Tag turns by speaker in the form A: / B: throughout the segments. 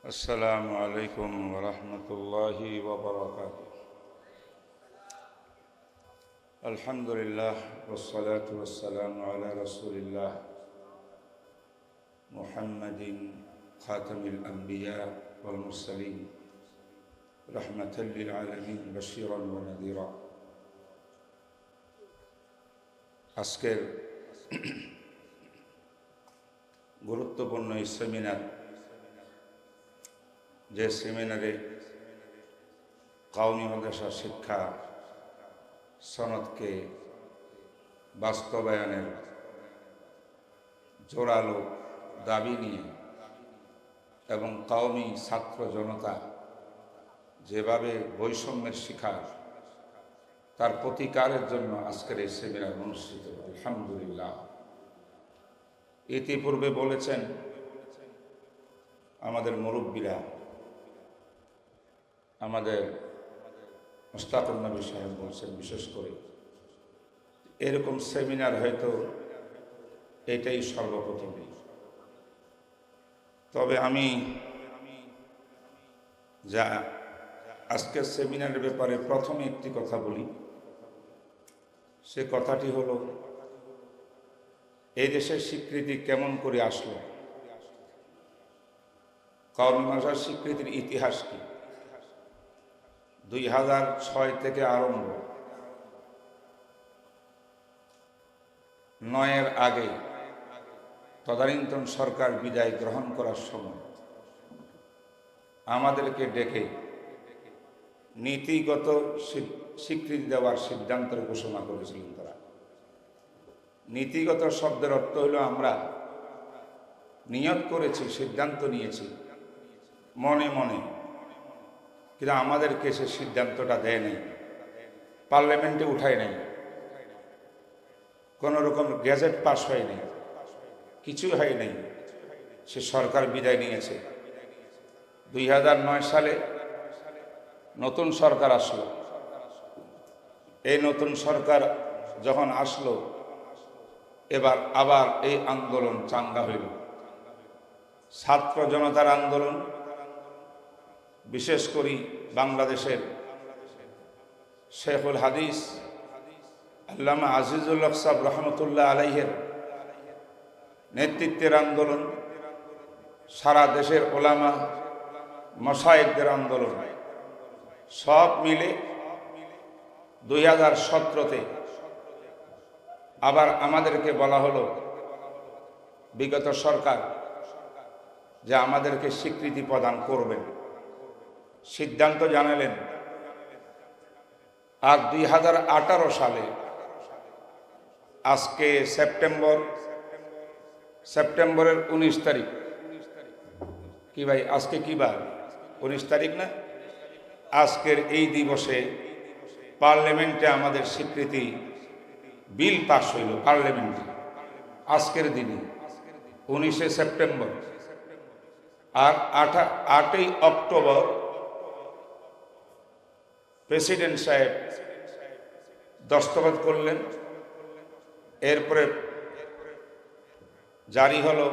A: السلام عليكم ورحمة الله وبركاته. الحمد لله والصلاة والسلام على رسول الله محمد خاتم الأنبياء والمرسلين رحمة للعالمين بشيرا ونذيرا. আজকের গুরুত্বপূর্ণ এই সেমিনার, যে সেমিনারে কওমি মাদ্রাসা শিক্ষা সনদকে বাস্তবায়নের জোরালো দাবি নিয়ে এবং কওমি ছাত্র জনতা যেভাবে বৈষম্যের শিকার, তার প্রতিকারের জন্য আজকের এই সেমিনার অনুষ্ঠিত। আলহামদুলিল্লাহ। ইতিপূর্বে বলেছেন আমাদের মুরব্বীরা, আমাদের মুশতাকুর নবী সাহেব বলছেন, বিশেষ করে এরকম সেমিনার হয়তো এটাই সর্বপ্রথম। তবে আমি যা আজকের সেমিনারের ব্যাপারে প্রথমে একটি কথা বলি, সে কথাটি হলো এই দেশের স্বীকৃতি কেমন করে আসলো, কওমি মাদ্রাসার স্বীকৃতির ইতিহাস কি। 2006 থেকে আরম্ভ, 9-এর আগে তদানীন্তন সরকার বিদায় গ্রহণ করার সময় আমাদেরকে ডেকে নীতিগত স্বীকৃতি দেওয়ার সিদ্ধান্তের ঘোষণা করেছিলেন তারা। নীতিগত শব্দের অর্থ হলো আমরা নিয়ত করেছি, সিদ্ধান্ত নিয়েছি মনে মনে, কিন্তু আমাদেরকে সে সিদ্ধান্তটা দেয় নাই, পার্লামেন্টে উঠায় নাই, কোনো রকম গেজেট পাস হয় নাই, কিছুই হয় নাই। সে সরকার বিদায় নিয়েছে। 2009 সালে নতুন সরকার আসলো। এই নতুন সরকার যখন আসলো, এবার আবার এই আন্দোলন চাঙ্গা হইল। ছাত্র জনতার আন্দোলন, বিশেষ করে বাংলাদেশের শেখুল হাদিস আল্লামা আজিজুল হক সাহেব রহমতুল্লাহ আলাইহের নেতৃত্বের আন্দোলন, সারা দেশের ওলামা মাশায়েখদের আন্দোলন, সব মিলে 2017-তে আবার আমাদেরকে বলা হলো, বিগত সরকার যে আমাদেরকে স্বীকৃতি প্রদান করবেন, সিদ্ধান্ত জানালেন। আর 2018 সালে আজকে সেপ্টেম্বরের 19 তারিখ, কি ভাই আজকে কি বার? 19 তারিখ না? আজকের এই দিবসে পার্লামেন্টে আমাদের স্বীকৃতি বিল পাস হইল পার্লামেন্টে। আজকের দিনে 19শে সেপ্টেম্বর, আর 8ই অক্টোবর প্রেসিডেন্ট সাহেব দস্তখত করলেন। এরপরে জারি হলো।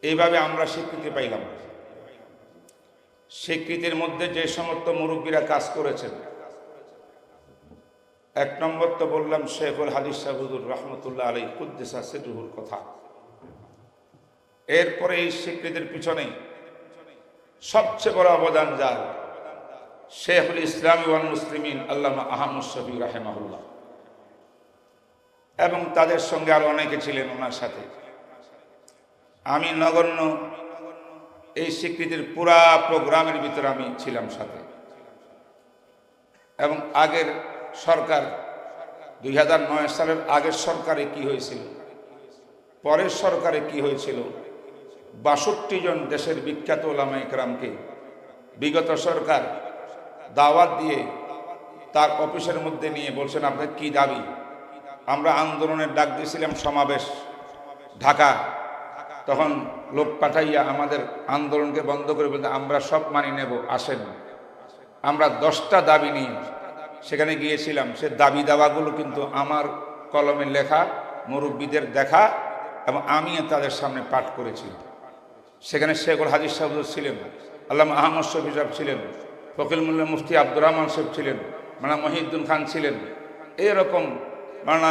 A: এইভাবে আমরা স্বীকৃতি পাইলাম। স্বীকৃতির মধ্যে যে সমস্ত মুরব্বীরা কাজ করেছেন, 1 নম্বর তো বললাম শেখুল হাদিস সাহেব হুজুর রহমতুল্লাহ আলাইহি কুদ্দিসা সিররুহুর কথা। এরপরে এই স্বীকৃতির পিছনে সবচেয়ে বড় অবদান যার, শেখুল ইসলাম ওয়াল মুসলিমিন আল্লামা আহমদ শফি রাহিমাহুল্লাহ, এবং তাদের সঙ্গে আরো অনেকে ছিলেন ওনার সাথে। আমি নগণ্য এই স্বীকৃতির পুরা প্রোগ্রামের ভিতরে আমি ছিলাম সাথে। এবং আগের সরকার, 2009 সালের আগের সরকারে কি হয়েছিল, পরের সরকারে কি হয়েছিল, 62 জন দেশের বিখ্যাত ওলামা ইকরামকে বিগত সরকার দাওয়াত দিয়ে তার অফিসের মধ্যে নিয়ে বলছেন, আপনার কি দাবি? আমরা আন্দোলনের ডাক দিয়েছিলাম, সমাবেশ ঢাকা, তখন লোক পাঠাইয়া আমাদের আন্দোলনকে বন্ধ করে বলতে, আমরা সব মানি নেব, আসেন। আমরা 10টা দাবি নিয়ে সেখানে গিয়েছিলাম। সে দাবি দাওয়াগুলো কিন্তু আমার কলমে লেখা, মুরব্বীদের দেখা, এবং আমি তাদের সামনে পাঠ করেছি। সেখানে শেখুল হাদিস সাহেব ছিলেন, আল্লামা আহমদ শফি সাহেব ছিলেন, ফকিল মোল্লা মুফতি আব্দুর রহমান সাহেব ছিলেন, মানা মহিউদ্দিন খান ছিলেন, এরকম মানা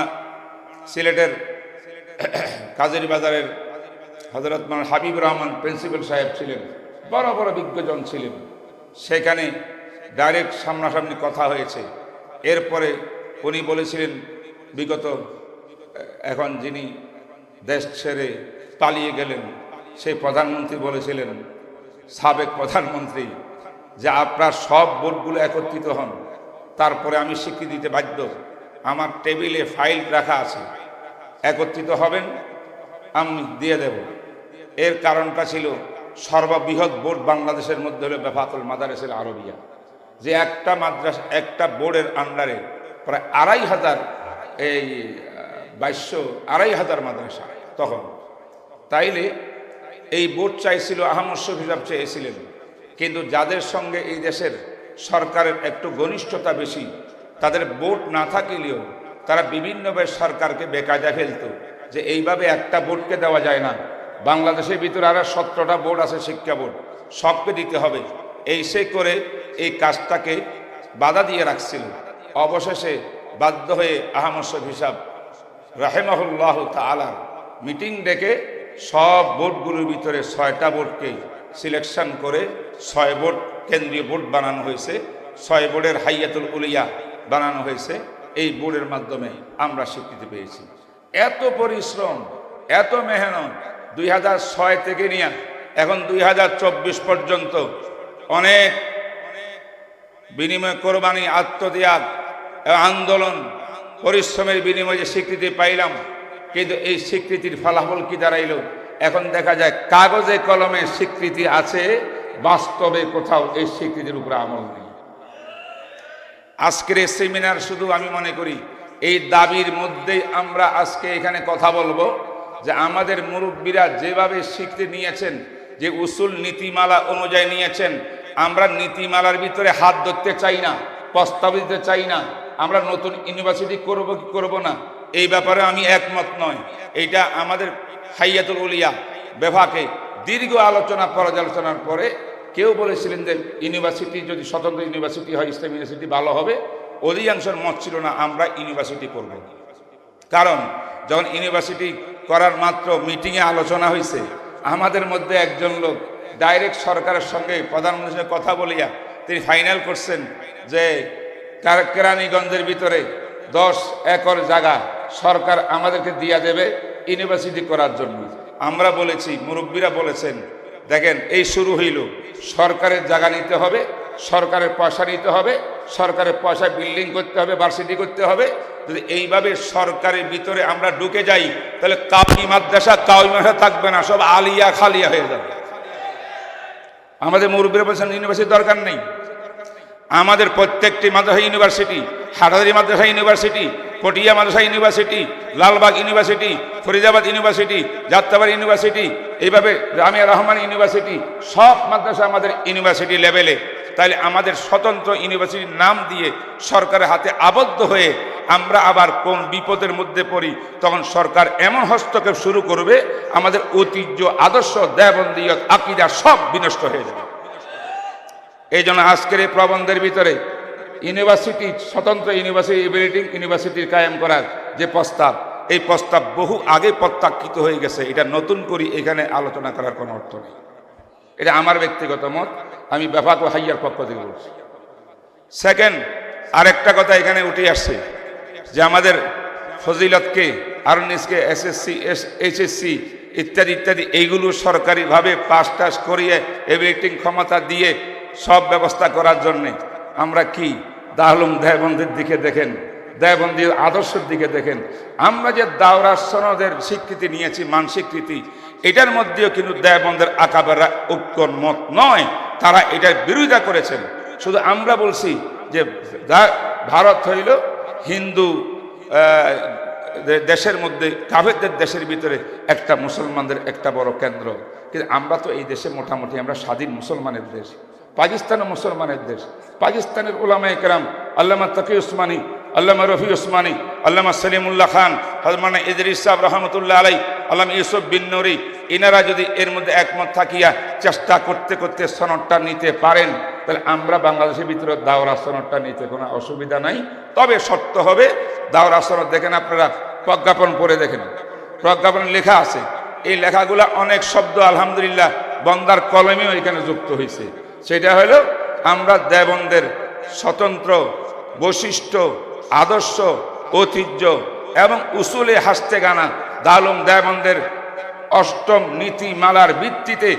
A: সিলেটের কাজের বাজারের হযরত মাওলানা হাবিবুর রহমান প্রিন্সিপাল সাহেব ছিলেন, বড় বড় বিজ্ঞজন ছিলেন। সেখানে ডাইরেক্ট সামনাসামনি কথা হয়েছে। এরপরে উনি বলেছিলেন, বিগত এখন যিনি দেশ ছেড়ে পালিয়ে গেলেন সেই প্রধানমন্ত্রী বলেছিলেন, সাবেক প্রধানমন্ত্রী, যে আপনার সব বোর্ডগুলো একত্রিত হন, তারপরে আমি স্বীকৃতি দিতে বাধ্য। আমার টেবিলে ফাইল রাখা আছে, একত্রিত হবেন, আমি দিয়ে দেব। এর কারণটা ছিল সর্ববৃহৎ বোর্ড বাংলাদেশের মধ্যে হলো বেফাকুল মাদারিসুল আরবিয়া, যে একটা মাদ্রাসা, একটা বোর্ডের আন্ডারে প্রায় 2500 এই 2200 মাদ্রাসা তখন। তাইলে এই বোর্ড চাইছিল, আহমদ শফি সাহেব চেয়েছিলেন, কিন্তু যাদের সঙ্গে এই দেশের সরকারের একটু ঘনিষ্ঠতা বেশি, তাদের বোর্ড না থাকলেও তারা বিভিন্নভাবে সরকারকে বেকায়দা ফেলত, যে এইভাবে একটা বোর্ডকে দেওয়া যায় না, বাংলাদেশের ভিতরে আরো 17টা বোর্ড আছে, শিক্ষা বোর্ড, সবকে দিতে হবে। এই সে করে এই কাজটাকে বাধা দিয়ে রাখছিল। অবশেষে বাধ্য হয়ে আহমদ শফি সাহেব রাহিমাহুল্লাহ তাআলা মিটিং ডেকে সব বোর্ডগুলোর ভিতরে 6টা বোর্ডকে সিলেকশন করে 6 বোর্ড কেন্দ্রীয় বোর্ড বানানো হয়েছে, 6 বোর্ডের হাইয়াতুল উলিয়া বানানো হয়েছে। এই বোর্ডের মাধ্যমে আমরা স্বীকৃতি পেয়েছি। এত পরিশ্রম, এত মেহনত 2006 থেকে নিয়ে এখন 2024 পর্যন্ত অনেক বিনিময়, কোরবানি, আত্মত্যাগ, আন্দোলন, পরিশ্রমের বিনিময়ে যে স্বীকৃতি পাইলাম, কিন্তু এই স্বীকৃতির ফলাফল কি দাঁড়াইল? এখন দেখা যায় কাগজে কলমে স্বীকৃতি আছে, বাস্তবে কোথাও এই স্বীকৃতির উপরে আমল নেই। আজকের এই সেমিনার শুধু আমি মনে করি এই দাবির মধ্যেই আমরা আজকে এখানে কথা বলবো, যে আমাদের মুরব্বীরা যেভাবে স্বীকৃতি নিয়েছেন, যে উসুল নীতিমালা অনুযায়ী নিয়েছেন, আমরা নীতিমালার ভিতরে হাত ধরতে চাই না, প্রস্তাব দিতে চাই না। আমরা নতুন ইউনিভার্সিটি করব কি করব না, এই ব্যাপারে আমি একমত নয়। এইটা আমাদের হাইয়াতুল উলিয়া বিভাগে দীর্ঘ আলোচনা পর্যালোচনার পরে কেউ বলেছিলেন যে ইউনিভার্সিটি যদি স্বতন্ত্র ইউনিভার্সিটি হয়, ইসলাম ইউনিভার্সিটি ভালো হবে। অধিকাংশের মত ছিল না আমরা ইউনিভার্সিটি করব। কারণ যখন ইউনিভার্সিটি করার মাত্র মিটিংয়ে আলোচনা হয়েছে, আমাদের মধ্যে একজন লোক ডাইরেক্ট সরকারের সঙ্গে, প্রধানমন্ত্রীর সঙ্গে কথা বলিয়া তিনি ফাইনাল করছেন যে কেরানীগঞ্জের ভিতরে 10 একর জায়গা সরকার আমাদেরকে দিয়া দেবে ইউনিভার্সিটি করার জন্য। আমরা বলেছি, মুরব্বীরা বলেছেন, দেখেন এই শুরু হইল, সরকারের জায়গা নিতে হবে, সরকারের পয়সা নিতে হবে, সরকারের পয়সায় বিল্ডিং করতে হবে, ভার্সিটি করতে হবে। যদি এইভাবে সরকারের ভিতরে আমরা ঢুকে যাই, তাহলে কাউমি মাদ্রাসা থাকবে না, সব আলিয়া খালিয়া হয়ে যাবে। আমাদের মুরব্বীরা বলছেন ইউনিভার্সিটি দরকার নেই। আমাদের প্রত্যেকটি মাদ্রাসা ইউনিভার্সিটি, হাটহাজারী মাদ্রাসা ইউনিভার্সিটি, পটিয়া মাদ্রাসা university, Lalbagh university, Faridabad university, Jatrabari university, এইভাবে জামিয়া রহমান ইউনিভার্সিটি, সব মাদ্রাসা আমাদের ইউনিভার্সিটি লেভেলে। তাহলে আমাদের স্বতন্ত্র ইউনিভার্সিটির নাম দিয়ে সরকারের হাতে আবদ্ধ হয়ে আমরা আবার কোন বিপদের মধ্যে পড়ি, তখন সরকার এমন হস্তক্ষেপ শুরু করবে, আমাদের ঐতিহ্য, আদর্শ, দেওবন্দিয়ত, আকীদা সব বিনষ্ট হয়ে যাবে। এই জন্য আজকের এই প্রবন্ধের ভিতরে ইউনিভার্সিটি, স্বতন্ত্র ইউনিভার্সিটি, এবিলিটিং ইউনিভার্সিটি কায়েম করার যে প্রস্তাব, এই প্রস্তাব বহু আগে প্রত্যাখ্যিত হয়ে গেছে। এটা নতুন করে এখানে আলোচনা করার কোনো অর্থ নেই। এটা আমার ব্যক্তিগত মত, আমি বেফাক ও হাইয়ার পক্ষ থেকে বলছি। সেকেন্ড, আরেকটা কথা এখানে উঠে আসছে যে আমাদের ফজিলতকে, আরনিসকে, এসএসসি, এইচএসসি ইত্যাদি ইত্যাদি এইগুলো সরকারিভাবে পাস টাস করিয়ে এবিলিটিং ক্ষমতা দিয়ে সব ব্যবস্থা করার জন্যে আমরা কি দারুল দেওবন্দের দিকে দেখেন, দেওবন্দির আদর্শের দিকে দেখেন। আমরা যে দাওরা সনদের স্বীকৃতি নিয়েছি, মান স্বীকৃতি, এটার মধ্যেও কিন্তু দেওবন্দের আকাবেরা ঐক্যমত নয়, তারা এটার বিরোধিতা করেছেন। শুধু আমরা বলছি যে ভারত হইল হিন্দু দেশের মধ্যে, কাফেরদের দেশের ভিতরে একটা মুসলমানদের একটা বড় কেন্দ্র। কিন্তু আমরা তো এই দেশে মোটামুটি আমরা স্বাধীন মুসলমানের দেশ। পাকিস্তানও মুসলমানের দেশ। পাকিস্তানের উলামায়ে কেরাম, আল্লামা তকি উসমানী, আল্লামা রফি উসমানী, আল্লামা সলিমুল্লাহ খান, হযরত ইদরিস সাহেব রহমতুল্লাহ আলাই, আল্লামা ইউসুফ বিন নুরি, ইনারা যদি এর মধ্যে একমত থাকিয়া চেষ্টা করতে করতে সনদটা নিতে পারেন, তাহলে আমরা বাংলাদেশের ভিতরে দাওরা সনদটা নিতে কোনো অসুবিধা নাই। তবে শর্ত হবে, দাওরা সনদ দেখেন আপনারা, প্রজ্ঞাপন পড়ে দেখেন, প্রজ্ঞাপন লেখা আছে। এই লেখাগুলা অনেক শব্দ আলহামদুলিল্লাহ বন্দার কলমেও এখানে যুক্ত হয়েছে। সেটা হলো আমরা দেবন্দের স্বতন্ত্র বৈশিষ্ট্য, আদর্শ, ঐতিহ্য এবং উসুলে হাসতে গানা দালুম দেবন্দের অষ্টম নীতিমালার ভিত্তিতে,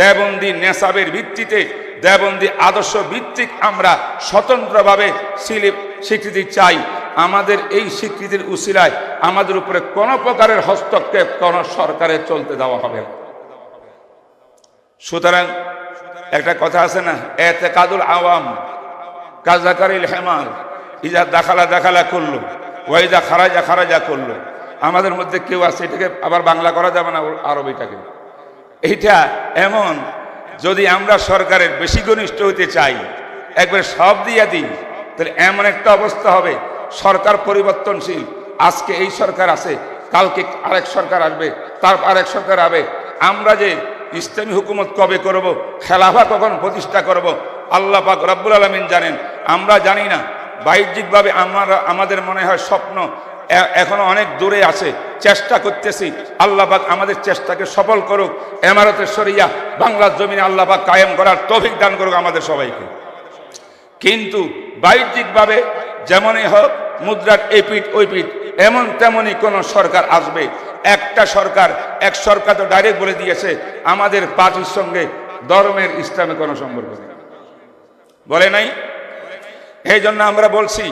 A: দেবন্দি নেশাবের ভিত্তিতে, দেবন্দি আদর্শ ভিত্তিক আমরা স্বতন্ত্রভাবে স্বীকৃতি চাই। আমাদের এই স্বীকৃতির উসিলায় আমাদের উপরে কোনো প্রকারের হস্তক্ষেপ কোন সরকারের চলতে দেওয়া হবে না। সুতরাং একটা কথা আছে না, এতেকাদুল আওয়াম কাজাকারিল হেমাল, ইজা দাখালা দাখালা করলো, ওয়াইদা খারাজা খারাজা করলো। আমাদের মধ্যে কেউ আছে, এটাকে আবার বাংলা করা যাবে না আরবিটাকে। এইটা এমন, যদি আমরা সরকারের বেশি ঘনিষ্ঠ হইতে চাই, একবারে সব দিয়ে দিই, তাহলে এমন একটা অবস্থা হবে, সরকার পরিবর্তনশীল। আজকে এই সরকার আছে, কালকে আরেক সরকার আসবে, তারপর আরেক সরকার আসবে। আমরা যে ইসলামী হুকুমত কবে করব, খেলাফা কখন প্রতিষ্ঠা করব, আল্লাহ পাক রব্বুল আলামিন জানেন, আমরা জানি না। বাহ্যিকভাবে আমাদের মনে হয় স্বপ্ন এখনো অনেক দূরে আছে, চেষ্টা করতেছি। আল্লাহ পাক আমাদের চেষ্টাকে সফল করুক, ইমারতে শরিয়া বাংলার জমিনে আল্লাহ পাক কায়েম করার তৌফিক দান করুক আমাদের সবাইকে। কিন্তু বাহ্যিকভাবে যেমনই হোক, মুদ্রার এই পিঠ ওই পিঠ, এমন তেমনই কোন সরকার আসবে। একটা সরকার, এক সরকার তো ডাইরেক্ট বলে দিয়েছে আমাদের পার্টির সঙ্গে ধর্মের ইসলামে কোনো সম্পর্ক নেই, বলে নাই। এই জন্য আমরা বলছি,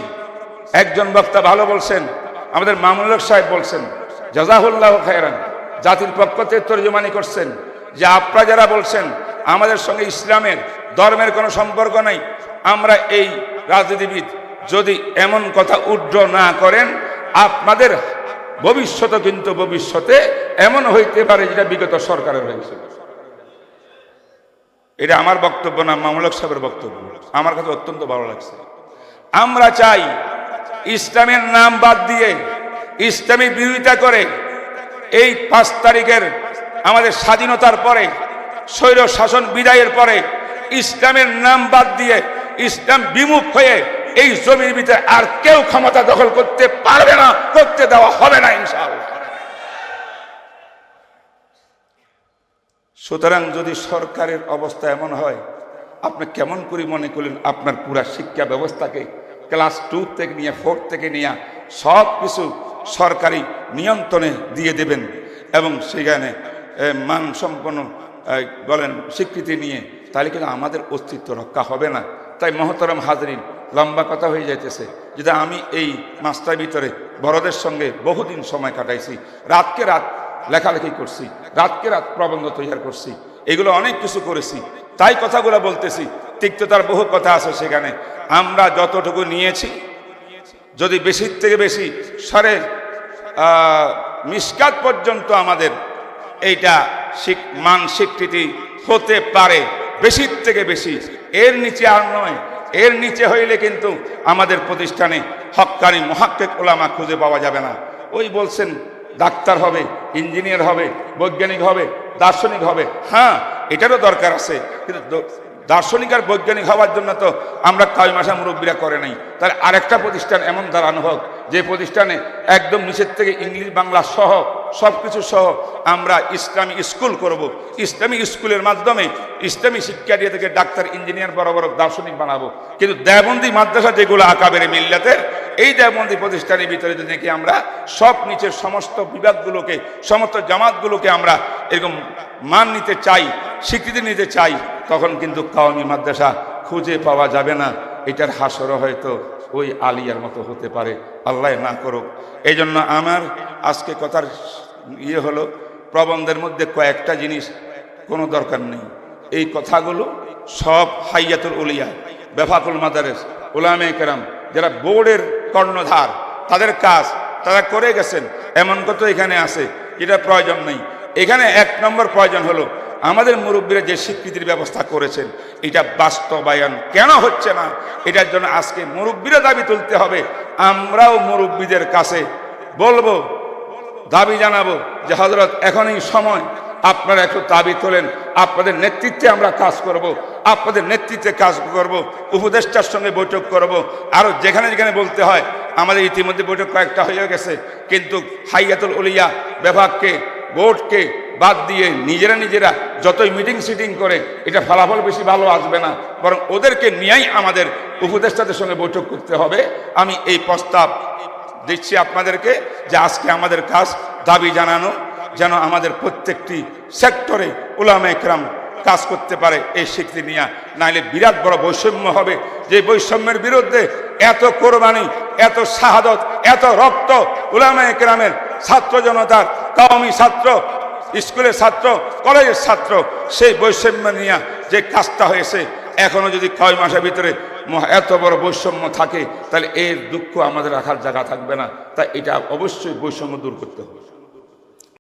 A: একজন বক্তা ভালো বলছেন, আমাদের মামুনুল হক সাহেব বলছেন, জাযাহুল্লাহ খায়রান, জাতির পক্ষ থেকে তরজমানি করছেন, যে আপনারা যারা বলছেন আমাদের সঙ্গে ইসলামের ধর্মের কোনো সম্পর্ক নাই, আমরা এই রাজনীতিবিদ যদি এমন কথা উড্র না করেন, আপনাদের ভবিষ্যতে কিন্তু ভবিষ্যতে এমন হইতে পারে যেটা বিগত সরকারের হয়েছিল। এটা আমার বক্তব্য না, মামুনুল হক সাহেবের বক্তব্য। আমার কাছে অত্যন্ত ভালো লাগছে। আমরা চাই ইসলামের নাম বাদ দিয়ে, ইসলামের বিরোধিতা করে, এই 5 তারিখের আমাদের স্বাধীনতার পরে, স্বৈর শাসন বিদায়ের পরে ইসলামের নাম বাদ দিয়ে, ইসলাম বিমুখ হয়ে এই জমির ভিতরে আর কেউ ক্ষমতা দখল করতে পারবে না, করতে দেওয়া হবে না ইনশাআল্লাহ। সুতরাং যদি সরকারের অবস্থা এমন হয়, আপনি কেমন করে মনে করলেন আপনার পুরা শিক্ষা ব্যবস্থাকে ক্লাস 2 থেকে নিয়ে 4 থেকে নিয়ে সব কিছু সরকারি নিয়ন্ত্রণে দিয়ে দেবেন এবং সেখানে মানসম্পন্ন বলেন স্বীকৃতি নিয়ে, তাহলে কিন্তু আমাদের অস্তিত্ব রক্ষা হবে না। তাই মহতরম হাজরিন, লম্বা কথা হয়ে যাইতেছে, যেটা আমি এই মাসটার ভিতরে বড়দের সঙ্গে বহুদিন সময় কাটাইছি, রাতকে রাত লেখালেখি করছি, রাতকে রাত প্রবন্ধ তৈরি করছি, এগুলো অনেক কিছু করেছি। তাই কথাগুলো বলতেছি, তিক্ততার বহু কথা আছে সেখানে। আমরা যতটুকু নিয়েছি, যদি বেশির থেকে বেশি সারে মিসকাত পর্যন্ত আমাদের এইটা মান স্বীকৃতি হতে পারে, বেশির থেকে বেশি, এর নিচে আর নয়। এর নিচে হইলে কিন্তু আমাদের প্রতিষ্ঠানে হক্কানি মুহাক্কিক উলামা খুঁজে পাওয়া যাবে না। ওই বলছেন ডাক্তার হবে, ইঞ্জিনিয়ার হবে, বৈজ্ঞানিক হবে, দার্শনিক হবে। হ্যাঁ, এটারও দরকার আছে, কিন্তু দার্শনিক আর বৈজ্ঞানিক হওয়ার জন্য তো আমরা কাউমি ভাষা মুরব্বীরা করে নাই। তাহলে আরেকটা প্রতিষ্ঠান এমন দাঁড়ানো হোক, যে প্রতিষ্ঠানে একদম নিচের থেকে ইংলিশ বাংলা সহ সব কিছু সহ আমরা ইসলামী স্কুল করব। ইসলামী স্কুলের মাধ্যমে ইসলামী শিক্ষা দিয়ে থেকে ডাক্তার, ইঞ্জিনিয়ার, বড় বড় দার্শনিক বানাবো। কিন্তু দেওবন্দি মাদ্রাসা যেগুলো আকাবেরে মিল্লাতের, এই দেওবন্দি প্রতিষ্ঠানের ভিতরে যদি নাকি আমরা সব নিচের সমস্ত বিভাগগুলোকে, সমস্ত জামাতগুলোকে আমরা এরকম মান নিতে চাই, স্বীকৃতি নিতে চাই, তখন কিন্তু কাওমি মাদ্রাসা খুঁজে পাওয়া যাবে না। এটার হাসরও হয়তো ওই আলিয়ার মতো হতে পারে, আল্লাহ না করুক। এই জন্য আমার আজকে কথার হলো, প্রবন্ধের মধ্যে কয়েকটা জিনিস কোনো দরকার নেই। এই কথাগুলো সব হাইয়াতুল উলিয়া, বেফাকুল মাদারেস, উলামায়ে কেরাম, যারা বোর্ডের কর্ণধার, তাদের কাজ তারা করে গেছেন। এমন কত এখানে আছে যেটা প্রয়োজন নেই। এখানে 1 নম্বর প্রয়োজন হলো, আমাদের মুরব্বীরা যে স্বীকৃতির ব্যবস্থা করেছেন, এটা বাস্তবায়ন কেন হচ্ছে না? এটার জন্য আজকে মুরব্বীরা দাবি তুলতে হবে। আমরাও মুরব্বীদের কাছে বলবো, দাবি জানাবো যে হযরত এখনই সময়, আপনারা একটু দাবি তোলেন, আপনাদের নেতৃত্বে আমরা কাজ করব, আপনাদের নেতৃত্বে কাজ করব, উপদেষ্টার সঙ্গে বৈঠক করব, আরও যেখানে যেখানে বলতে হয়। আমাদের ইতিমধ্যে বৈঠক কয়েকটা হয়ে গেছে, কিন্তু হাইয়াতুল উলিয়া বিভাগকে, বোর্ডকে বাদ দিয়ে নিজেরা যতই মিটিং সিটিং করে এটা ফলাফল বেশি ভালো আসবে না, বরং ওদেরকে নিয়েই আমাদের উপদেষ্টাদের সঙ্গে বৈঠক করতে হবে। আমি এই প্রস্তাব দিচ্ছি আপনাদেরকে যে আজকে আমাদের কাজ দাবি জানানো, যেন আমাদের প্রত্যেকটি সেক্টরে উলামা একরাম কাজ করতে পারে এই স্বীকৃতি নিয়ে, নাইলে বিরাট বড় বৈষম্য হবে। যে বৈষম্যের বিরুদ্ধে এত কোরবানি, এত শাহাদত, এত রক্ত উলামা একরামের, ছাত্র জনতার, কওমি ছাত্র, স্কুলের ছাত্র, কলেজের ছাত্র, সেই বৈষম্য নিয়ে যে কাজটা হয়েছে, এখনো যদি কয় মাসের ভিতরে এত বড় বৈষম্য থাকে, তাহলে এর দুঃখ আমাদের রাখার জায়গা থাকবে না। তাই এটা অবশ্যই বৈষম্য দূর করতে হবে।